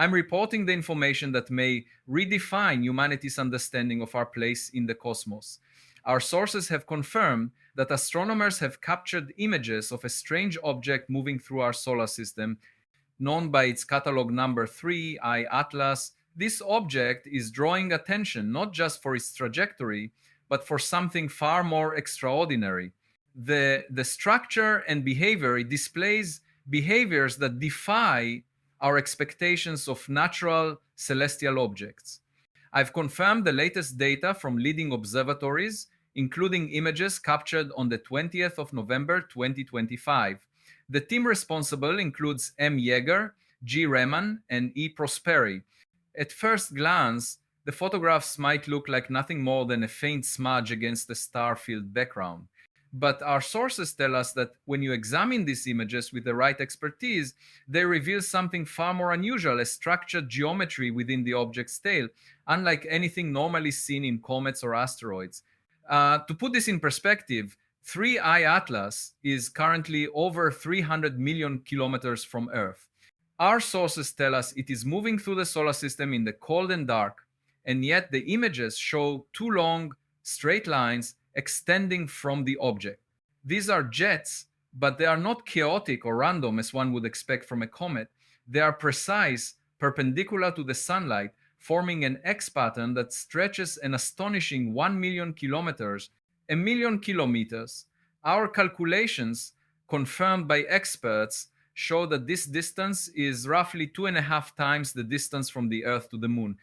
I'm reporting the information that may redefine humanity's understanding of our place in the cosmos. Our sources have confirmed that astronomers have captured images of a strange object moving through our solar system, known by its catalog number 3, I Atlas. This object is drawing attention not just for its trajectory, but for something far more extraordinary. The structure and behavior, it displays behaviors that defy our expectations of natural celestial objects. I've confirmed the latest data from leading observatories, including images captured on the 20th of November 2025. The team responsible includes M. Yeager, G. Reman, and E. Prosperi. At first glance, the photographs might look like nothing more than a faint smudge against the star-filled background. But our sources tell us that when you examine these images with the right expertise, they reveal something far more unusual, a structured geometry within the object's tail, unlike anything normally seen in comets or asteroids. To put this in perspective, 3I Atlas is currently over 300 million kilometers from Earth. Our sources tell us it is moving through the solar system in the cold and dark, and yet the images show two long, straight lines extending from the object. These are jets, but they are not chaotic or random as one would expect from a comet. They are precise, perpendicular to the sunlight, forming an X pattern that stretches an astonishing 1 million kilometers, a million kilometers. Our calculations, confirmed by experts, show that this distance is roughly 2.5 times the distance from the Earth to the Moon.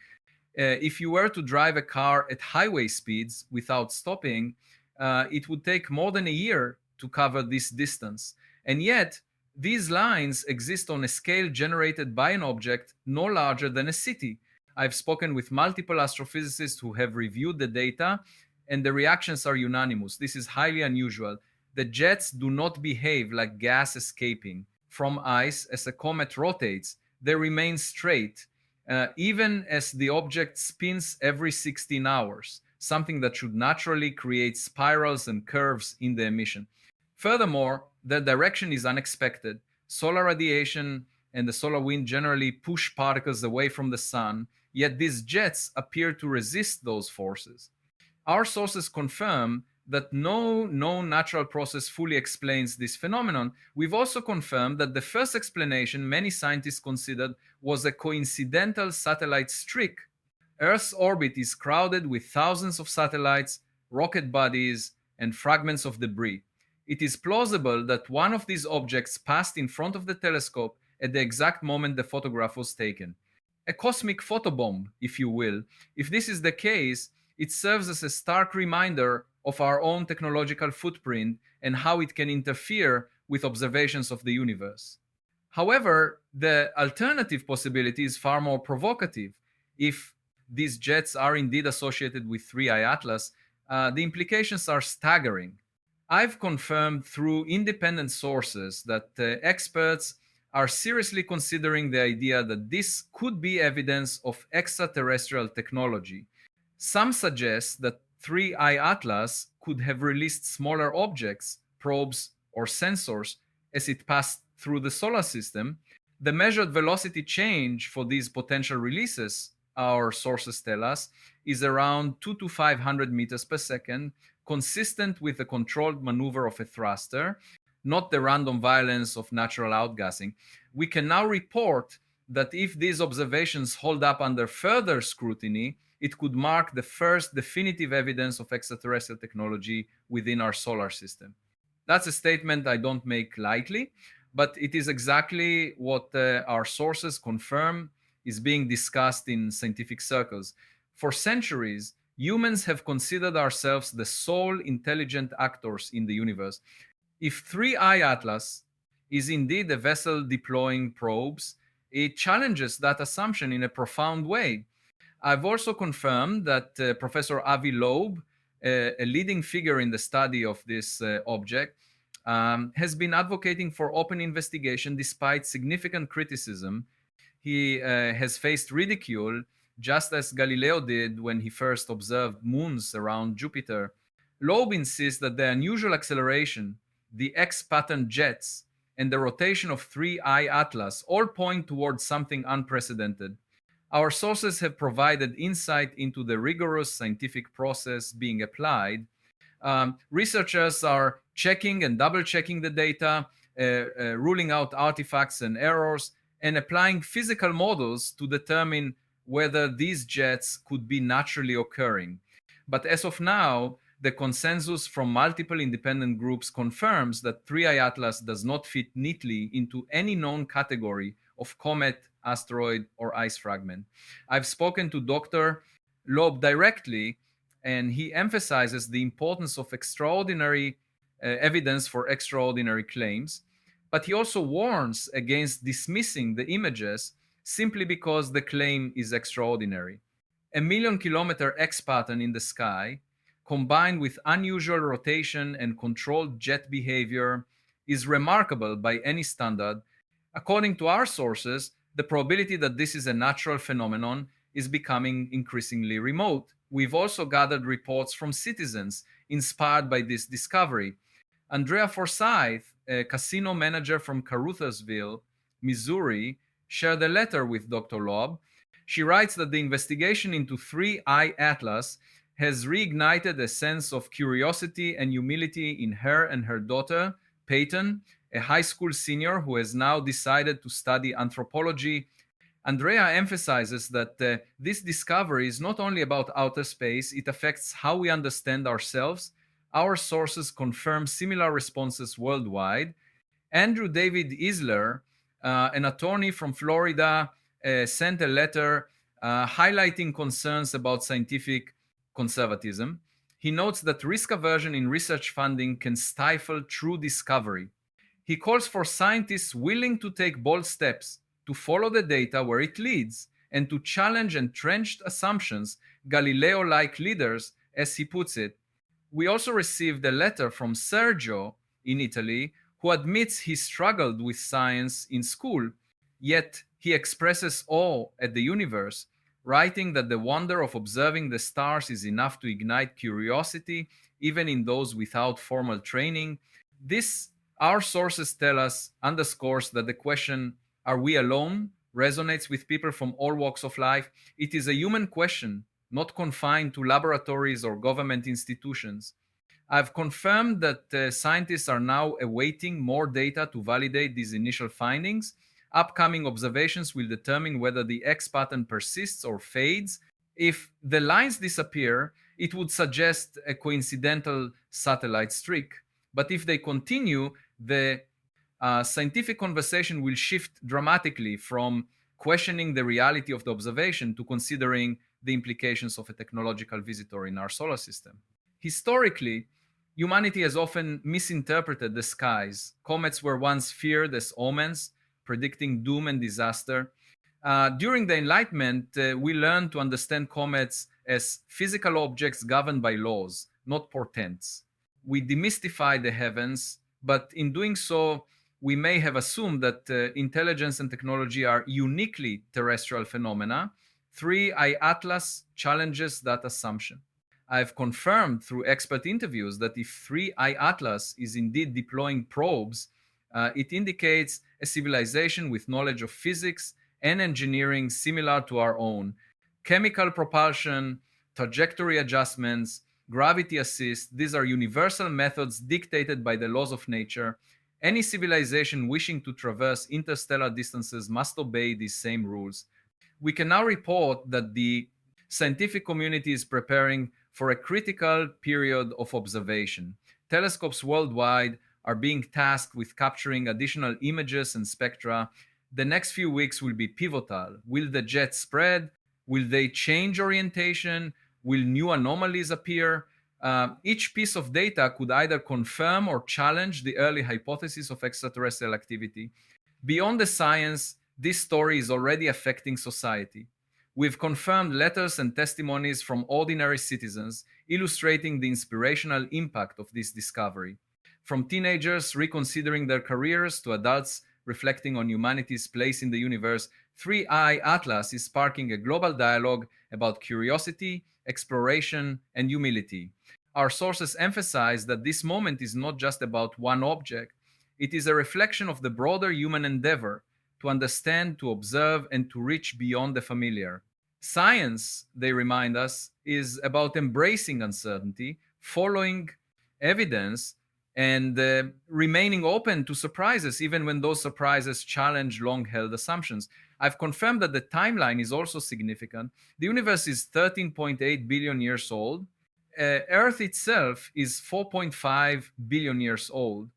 If you were to drive a car at highway speeds without stopping, it would take more than a year to cover this distance. And yet, these lines exist on a scale generated by an object no larger than a city. I've spoken with multiple astrophysicists who have reviewed the data, and the reactions are unanimous. This is highly unusual. The jets do not behave like gas escaping from ice as a comet rotates. They remain straight, even as the object spins every 16 hours, something that should naturally create spirals and curves in the emission. Furthermore, the direction is unexpected. Solar radiation and the solar wind generally push particles away from the sun, yet these jets appear to resist those forces. Our sources confirm that no known natural process fully explains this phenomenon. We've also confirmed that the first explanation many scientists considered was a coincidental satellite streak. Earth's orbit is crowded with thousands of satellites, rocket bodies, and fragments of debris. It is plausible that one of these objects passed in front of the telescope at the exact moment the photograph was taken. A cosmic photobomb, if you will. If this is the case, it serves as a stark reminder of our own technological footprint and how it can interfere with observations of the universe. However, the alternative possibility is far more provocative. If these jets are indeed associated with 3I Atlas, the implications are staggering. I've confirmed through independent sources that experts are seriously considering the idea that this could be evidence of extraterrestrial technology. Some suggest that 3I Atlas could have released smaller objects, probes, or sensors as it passed through the solar system. The measured velocity change for these potential releases, our sources tell us, is around 2 to 500 meters per second, consistent with the controlled maneuver of a thruster, not the random violence of natural outgassing. We can now report that if these observations hold up under further scrutiny, it could mark the first definitive evidence of extraterrestrial technology within our solar system. That's a statement I don't make lightly, but it is exactly what our sources confirm is being discussed in scientific circles. For centuries, humans have considered ourselves the sole intelligent actors in the universe. If 3I Atlas is indeed a vessel deploying probes, it challenges that assumption in a profound way. I've also confirmed that Professor Avi Loeb, a leading figure in the study of this object, has been advocating for open investigation despite significant criticism. He has faced ridicule, just as Galileo did when he first observed moons around Jupiter. Loeb insists that the unusual acceleration, the X-pattern jets, and the rotation of 3I Atlas all point towards something unprecedented. Our sources have provided insight into the rigorous scientific process being applied. Researchers are checking and double checking the data, ruling out artifacts and errors, and applying physical models to determine whether these jets could be naturally occurring. But as of now, the consensus from multiple independent groups confirms that 3I Atlas does not fit neatly into any known category of comet, asteroid, or ice fragment. I've spoken to Dr. Loeb directly, and he emphasizes the importance of extraordinary evidence for extraordinary claims, but he also warns against dismissing the images simply because the claim is extraordinary. A million-kilometer X pattern in the sky, combined with unusual rotation and controlled jet behavior, is remarkable by any standard. According to our sources, the probability that this is a natural phenomenon is becoming increasingly remote. We've also gathered reports from citizens inspired by this discovery. Andrea Forsyth, a casino manager from Caruthersville, Missouri, shared a letter with Dr. Loeb. She writes that the investigation into 3I Atlas has reignited a sense of curiosity and humility in her and her daughter, Peyton, a high school senior who has now decided to study anthropology. Andrea emphasizes that this discovery is not only about outer space, it affects how we understand ourselves. Our sources confirm similar responses worldwide. Andrew David Isler, an attorney from Florida, sent a letter highlighting concerns about scientific conservatism. He notes that risk aversion in research funding can stifle true discovery. He calls for scientists willing to take bold steps, to follow the data where it leads, and to challenge entrenched assumptions, Galileo-like leaders, as he puts it. We also received a letter from Sergio in Italy, who admits he struggled with science in school, yet he expresses awe at the universe, writing that the wonder of observing the stars is enough to ignite curiosity, even in those without formal training. This, our sources tell us, underscores that the question, are we alone, resonates with people from all walks of life. It is a human question, not confined to laboratories or government institutions. I've confirmed that scientists are now awaiting more data to validate these initial findings. Upcoming observations will determine whether the X pattern persists or fades. If the lines disappear, it would suggest a coincidental satellite streak. But if they continue, the scientific conversation will shift dramatically from questioning the reality of the observation to considering the implications of a technological visitor in our solar system. Historically, humanity has often misinterpreted the skies. Comets were once feared as omens, predicting doom and disaster. During the Enlightenment, we learned to understand comets as physical objects governed by laws, not portents. We demystified the heavens, but in doing so, we may have assumed that intelligence and technology are uniquely terrestrial phenomena. 3I Atlas challenges that assumption. I've confirmed through expert interviews that if 3I Atlas is indeed deploying probes, it indicates a civilization with knowledge of physics and engineering similar to our own. Chemical propulsion, trajectory adjustments, gravity assist, these are universal methods dictated by the laws of nature. Any civilization wishing to traverse interstellar distances must obey these same rules. We can now report that the scientific community is preparing for a critical period of observation. Telescopes worldwide are being tasked with capturing additional images and spectra. The next few weeks will be pivotal. Will the jets spread? Will they change orientation? Will new anomalies appear? Each piece of data could either confirm or challenge the early hypothesis of extraterrestrial activity. Beyond the science, this story is already affecting society. We've confirmed letters and testimonies from ordinary citizens illustrating the inspirational impact of this discovery. From teenagers reconsidering their careers to adults reflecting on humanity's place in the universe, 3I Atlas is sparking a global dialogue about curiosity, exploration, and humility. Our sources emphasize that this moment is not just about one object, It is a reflection of the broader human endeavor to understand, to observe, and to reach beyond the familiar. Science, they remind us, is about embracing uncertainty, following evidence, and remaining open to surprises, even when those surprises challenge long held assumptions. I've confirmed that the timeline is also significant. The universe is 13.8 billion years old. Earth itself is 4.5 billion years old,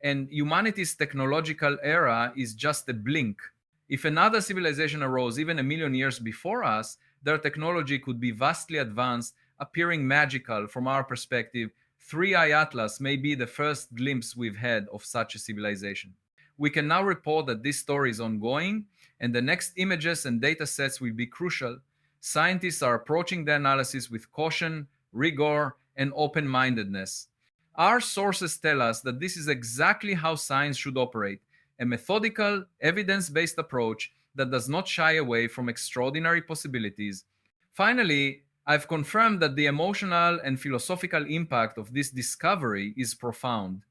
and humanity's technological era is just a blink. If another civilization arose even a million years before us, their technology could be vastly advanced, appearing magical from our perspective. 3i Atlas may be the first glimpse we've had of such a civilization. We can now report that this story is ongoing, and the next images and data sets will be crucial. Scientists are approaching the analysis with caution, rigor, and open mindedness. Our sources tell us that this is exactly how science should operate: a methodical, evidence based approach that does not shy away from extraordinary possibilities. Finally, I've confirmed that the emotional and philosophical impact of this discovery is profound.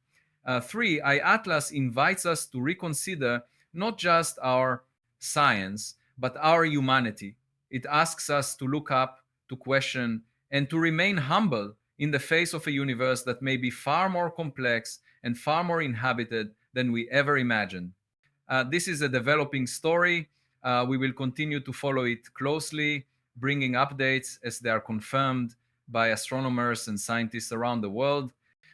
3i Atlas invites us to reconsider not just our science, but our humanity. It asks us to look up, to question, and to remain humble in the face of a universe that may be far more complex and far more inhabited than we ever imagined. This is a developing story. We will continue to follow it closely, bringing updates as they are confirmed by astronomers and scientists around the world.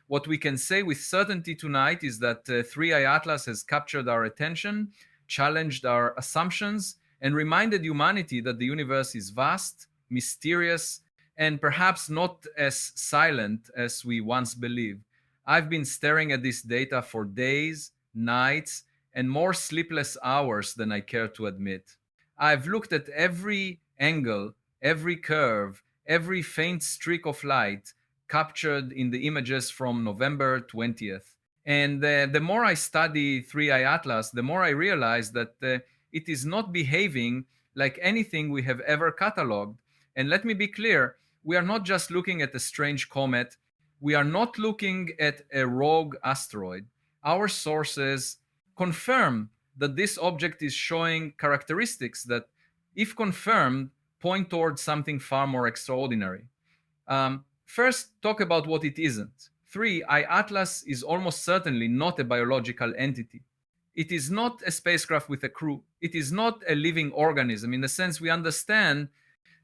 What we can say with certainty tonight is that 3i Atlas has captured our attention, challenged our assumptions, and reminded humanity that the universe is vast, mysterious, and perhaps not as silent as we once believed. I've been staring at this data for days, nights, and more sleepless hours than I care to admit. I've looked at every angle, every curve, every faint streak of light captured in the images from November 20th. And the more I study 3i Atlas, the more I realize that it is not behaving like anything we have ever cataloged. And let me be clear, we are not just looking at a strange comet. We are not looking at a rogue asteroid. Our sources confirm that this object is showing characteristics that, if confirmed, point towards something far more extraordinary. First, talk about what it isn't. 3i Atlas is almost certainly not a biological entity. It is not a spacecraft with a crew. It is not a living organism in the sense we understand.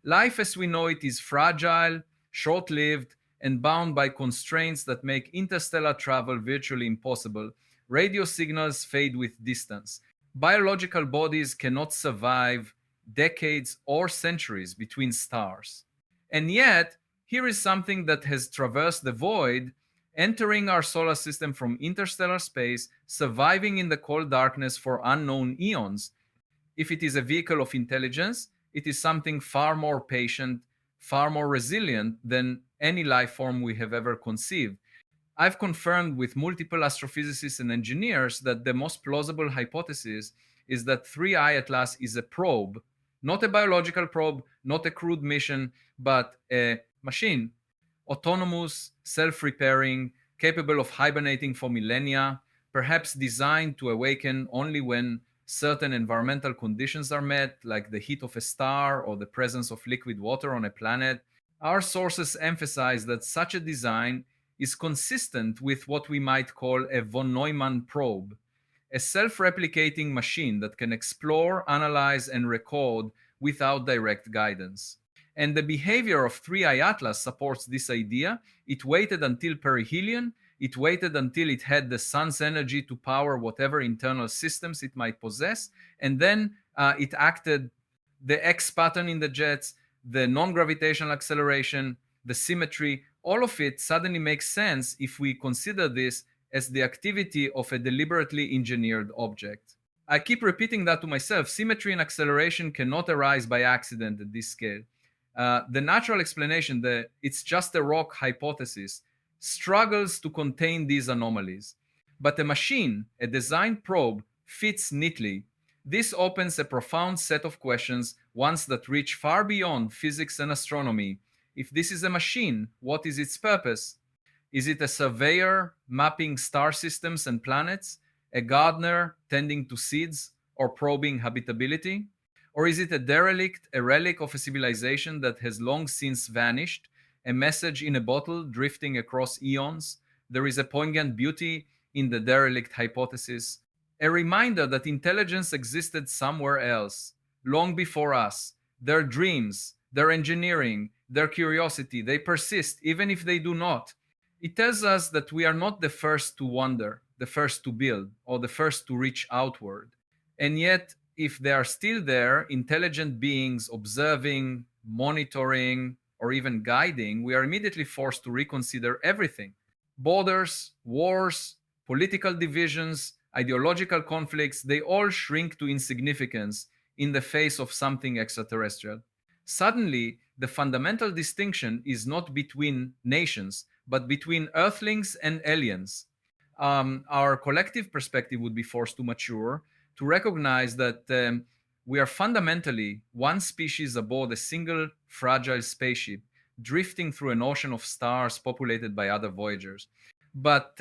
Life as we know it is fragile, short-lived, and bound by constraints that make interstellar travel virtually impossible. Radio signals fade with distance. Biological bodies cannot survive decades or centuries between stars. And yet, here is something that has traversed the void, entering our solar system from interstellar space, surviving in the cold darkness for unknown eons. If it is a vehicle of intelligence, it is something far more patient, far more resilient than any life form we have ever conceived. I've confirmed with multiple astrophysicists and engineers that the most plausible hypothesis is that 3i Atlas is a probe, not a biological probe, not a crewed mission, but a machine, autonomous, self-repairing, capable of hibernating for millennia, perhaps designed to awaken only when certain environmental conditions are met, like the heat of a star or the presence of liquid water on a planet. Our sources emphasize that such a design is consistent with what we might call a von Neumann probe, a self-replicating machine that can explore, analyze, and record without direct guidance. And the behavior of 3i Atlas supports this idea. It waited until perihelion. It waited until it had the sun's energy to power whatever internal systems it might possess. And then it acted the X pattern in the jets, the non-gravitational acceleration, the symmetry. All of it suddenly makes sense if we consider this as the activity of a deliberately engineered object. I keep repeating that to myself. Symmetry and acceleration cannot arise by accident at this scale. The natural explanation, that it's just a rock hypothesis, struggles to contain these anomalies. But a machine, a designed probe, fits neatly. This opens a profound set of questions, ones that reach far beyond physics and astronomy. If this is a machine, what is its purpose? Is it a surveyor mapping star systems and planets? A gardener tending to seeds or probing habitability? Or is it a derelict, a relic of a civilization that has long since vanished, a message in a bottle drifting across eons? There is a poignant beauty in the derelict hypothesis, a reminder that intelligence existed somewhere else, long before us. Their dreams, their engineering, their curiosity, they persist even if they do not. It tells us that we are not the first to wonder, the first to build, or the first to reach outward. And yet, if they are still there, intelligent beings observing, monitoring, or even guiding, we are immediately forced to reconsider everything. Borders, wars, political divisions, ideological conflicts, they all shrink to insignificance in the face of something extraterrestrial. Suddenly, the fundamental distinction is not between nations, but between earthlings and aliens. Our collective perspective would be forced to mature to recognize that we are fundamentally one species aboard a single fragile spaceship drifting through an ocean of stars populated by other voyagers. But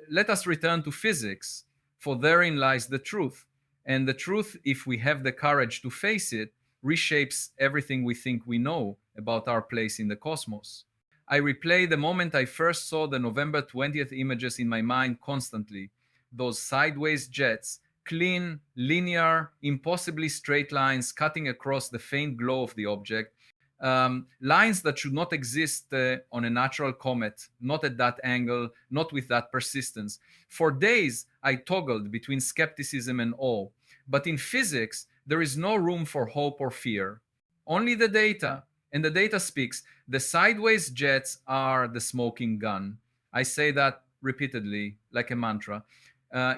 let us return to physics, for therein lies the truth. And the truth, if we have the courage to face it, reshapes everything we think we know about our place in the cosmos. I replay the moment I first saw the November 20th images in my mind constantly. Those sideways jets, clean, linear, impossibly straight lines cutting across the faint glow of the object, lines that should not exist on a natural comet, not at that angle, not with that persistence. For days, I toggled between skepticism and awe. But in physics, there is no room for hope or fear. Only the data. And the data speaks. The sideways jets are the smoking gun. I say that repeatedly, like a mantra.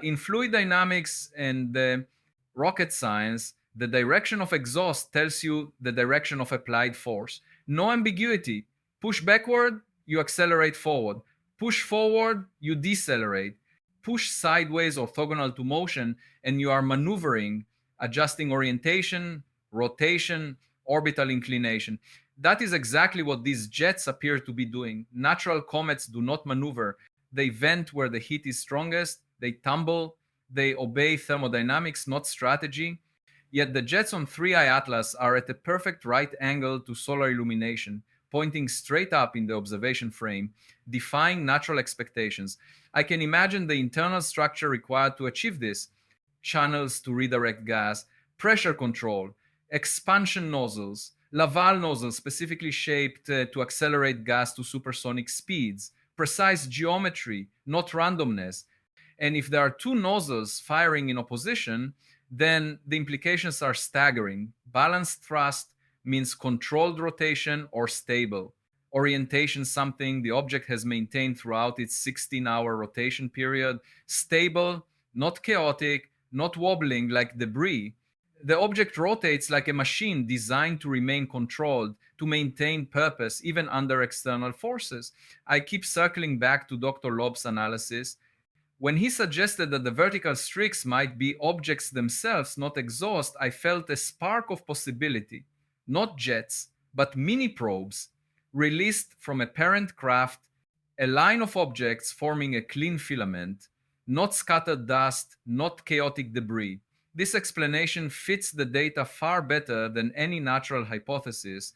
In fluid dynamics and rocket science, the direction of exhaust tells you the direction of applied force. No ambiguity. Push backward, you accelerate forward. Push forward, you decelerate. Push sideways orthogonal to motion, and you are maneuvering, adjusting orientation, rotation, orbital inclination. That is exactly what these jets appear to be doing. Natural comets do not maneuver. They vent where the heat is strongest, they tumble, they obey thermodynamics, not strategy. Yet the jets on 3i Atlas are at a perfect right angle to solar illumination, pointing straight up in the observation frame, defying natural expectations. I can imagine the internal structure required to achieve this: channels to redirect gas, pressure control, expansion nozzles, Laval nozzles specifically shaped to accelerate gas to supersonic speeds, precise geometry, not randomness. And if there are two nozzles firing in opposition, then the implications are staggering. Balanced thrust means controlled rotation or stable. Orientation, something the object has maintained throughout its 16-hour rotation period. Stable, not chaotic, not wobbling like debris. The object rotates like a machine designed to remain controlled, to maintain purpose, even under external forces. I keep circling back to Dr. Loeb's analysis. When he suggested that the vertical streaks might be objects themselves, not exhaust, I felt a spark of possibility. Not jets, but mini probes released from a parent craft, a line of objects forming a clean filament, not scattered dust, not chaotic debris. This explanation fits the data far better than any natural hypothesis.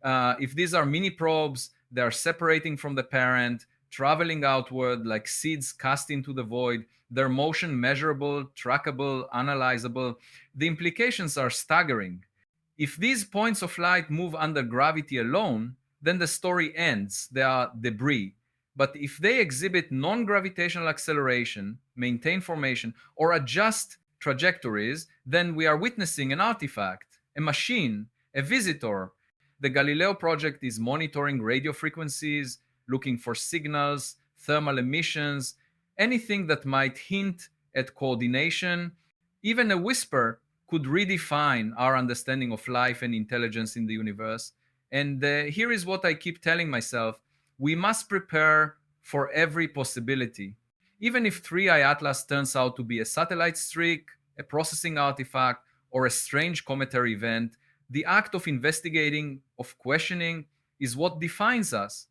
If these are mini probes, they are separating from the parent, traveling outward like seeds cast into the void, their motion measurable, trackable, analyzable. The implications are staggering. If these points of light move under gravity alone, then the story ends. They are debris. But if they exhibit non-gravitational acceleration, maintain formation, or adjust trajectories, then we are witnessing an artifact, a machine, a visitor. The Galileo project is monitoring radio frequencies, looking for signals, thermal emissions, anything that might hint at coordination. Even a whisper could redefine our understanding of life and intelligence in the universe. And here is what I keep telling myself: we must prepare for every possibility. Even if 3i Atlas turns out to be a satellite streak, a processing artifact, or a strange cometary event, the act of investigating, of questioning, is what defines us.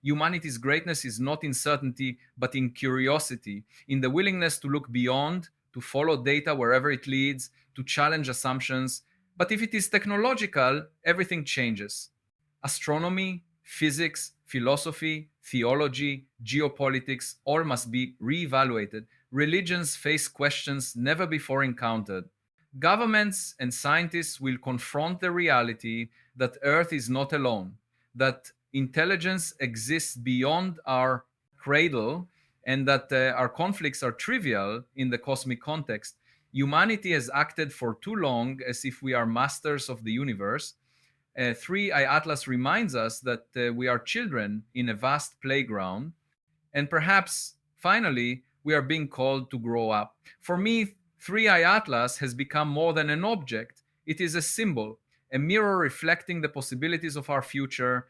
Humanity's greatness is not in certainty, but in curiosity, in the willingness to look beyond, to follow data wherever it leads, to challenge assumptions. But if it is technological, everything changes. Astronomy, physics, philosophy, theology, geopolitics, all must be reevaluated. Religions face questions never before encountered. Governments and scientists will confront the reality that Earth is not alone, that intelligence exists beyond our cradle, and that our conflicts are trivial in the cosmic context. Humanity has acted for too long as if we are masters of the universe. 3i Atlas reminds us that we are children in a vast playground, and perhaps finally we are being called to grow up. For me, 3i Atlas has become more than an object. It is a symbol, a mirror reflecting the possibilities of our future.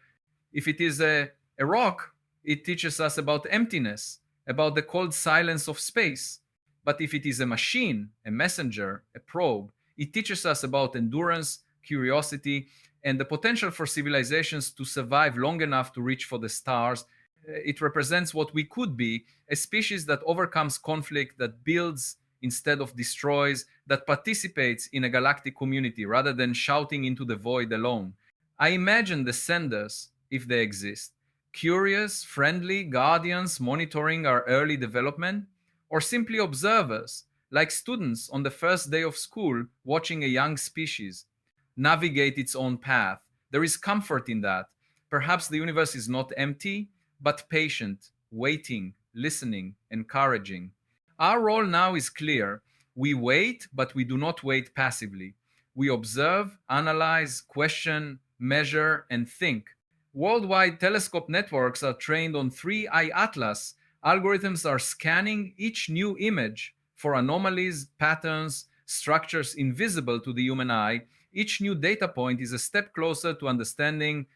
If it is a rock, it teaches us about emptiness, about the cold silence of space. But if it is a machine, a messenger, a probe, it teaches us about endurance, curiosity, and the potential for civilizations to survive long enough to reach for the stars. It represents what we could be, a species that overcomes conflict, that builds instead of destroys, that participates in a galactic community rather than shouting into the void alone. I imagine the senders, if they exist, curious, friendly guardians monitoring our early development, or simply observers, like students on the first day of school watching a young species navigate its own path. There is comfort in that. Perhaps the universe is not empty, but patient, waiting, listening, encouraging. Our role now is clear. We wait, but we do not wait passively. We observe, analyze, question, measure, and think. Worldwide telescope networks are trained on 3i Atlas. Algorithms are scanning each new image for anomalies, patterns, structures invisible to the human eye. Each new data point is a step closer to understanding,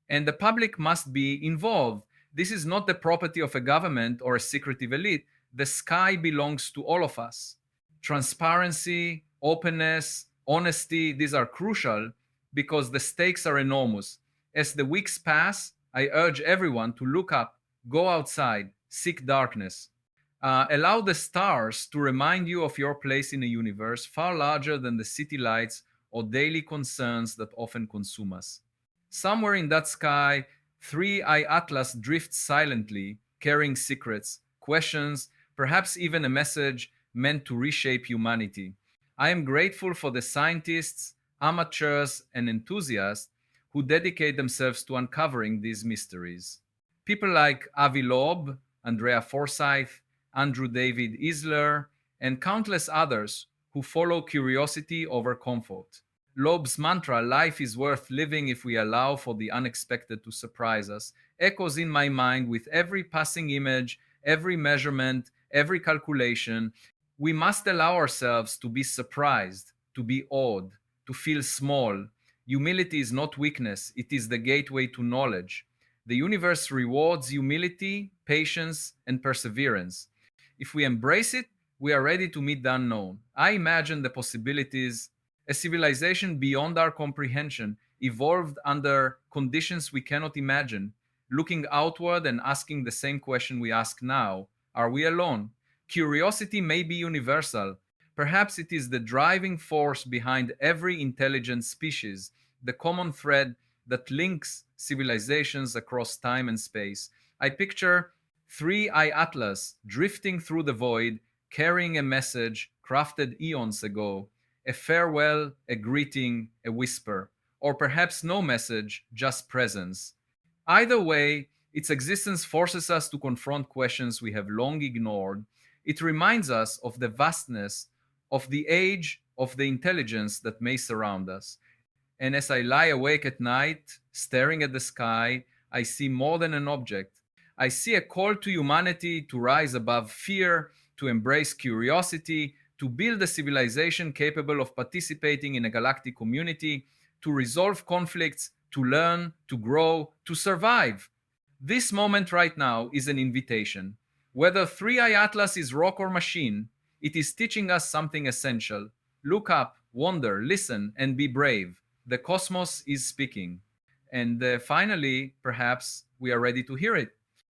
and the public must be involved. This is not the property of a government or a secretive elite. The sky belongs to all of us. Transparency, openness, honesty, these are crucial because the stakes are enormous. As the weeks pass, I urge everyone to look up, go outside, seek darkness. Allow the stars to remind you of your place in a universe far larger than the city lights or daily concerns that often consume us. Somewhere in that sky, 3i Atlas drifts silently, carrying secrets, questions, perhaps even a message meant to reshape humanity. I am grateful for the scientists, amateurs, and enthusiasts who dedicate themselves to uncovering these mysteries. People like Avi Loeb, Andrea Forsyth, Andrew David Isler, and countless others who follow curiosity over comfort. Loeb's mantra, life is worth living if we allow for the unexpected to surprise us, echoes in my mind with every passing image, every measurement, every calculation. We must allow ourselves to be surprised, to be awed, to feel small. Humility is not weakness, it is the gateway to knowledge. The universe rewards humility, patience, and perseverance. If we embrace it, we are ready to meet the unknown. I imagine the possibilities. A civilization beyond our comprehension, evolved under conditions we cannot imagine, looking outward and asking the same question we ask now: are we alone? Curiosity may be universal. Perhaps it is the driving force behind every intelligent species, the common thread that links civilizations across time and space. I picture 3i Atlas drifting through the void, carrying a message crafted eons ago. A farewell, a greeting, a whisper, or perhaps no message, just presence. Either way, its existence forces us to confront questions we have long ignored. It reminds us of the vastness, of the age, of the intelligence that may surround us. And as I lie awake at night, staring at the sky, I see more than an object. I see a call to humanity to rise above fear, to embrace curiosity, to build a civilization capable of participating in a galactic community, to resolve conflicts, to learn, to grow, to survive. This moment right now is an invitation. Whether 3i Atlas is rock or machine, it is teaching us something essential. Look up, wonder, listen, and be brave. The cosmos is speaking. And finally, perhaps we are ready to hear it.